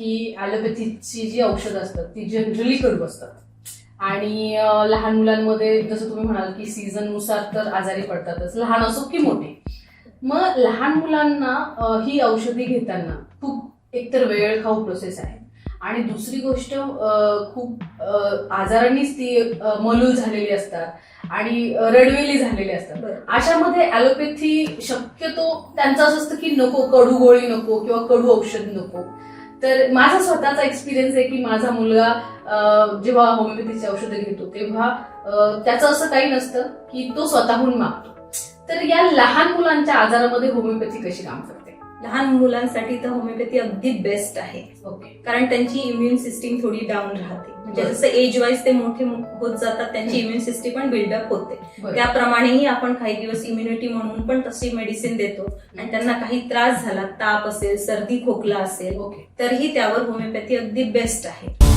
की ॲलोपॅथीची जी औषधं असतात ती जनरली कडू असतात आणि लहान मुलांमध्ये जसं तुम्ही म्हणाल की सीझननुसार तर आजारी पडतातच, लहान असो की मोठे. मग लहान मुलांना ही औषधी घेताना खूप एकतर वेळ खाऊ प्रोसेस आहे आणि दुसरी गोष्ट खूप आजारांनीच ती मलूल झालेली असतात आणि रडवेली झालेली असतात. अशामध्ये ॲलोपॅथी शक्यतो त्यांचं असं असतं की नको, कडू गोळी नको किंवा कडू औषध नको. तर माझा स्वतःचा एक्सपिरियन्स आहे की माझा मुलगा जेव्हा होमिओपॅथीची औषधं घेतो तेव्हा त्याचं असं काही नसतं की तो स्वतःहून मागतो. तर या लहान मुलांच्या आजारामध्ये होमिओपॅथी कशी काम करते? लहान मुलांसाठी तर होमिओपॅथी अगदी बेस्ट आहे. ओके. कारण त्यांची इम्युन सिस्टीम थोडी डाऊन राहते. म्हणजे जसं एज वाईज ते मोठे होत जातात त्यांची इम्युन सिस्टीम पण बिल्डअप होते. त्याप्रमाणेही आपण काही दिवस इम्युनिटी म्हणून पण तशी मेडिसिन देतो आणि त्यांना काही त्रास झाला, ताप असेल, सर्दी खोकला असेल, तरीही त्यावर होमिओपॅथी अगदी बेस्ट आहे.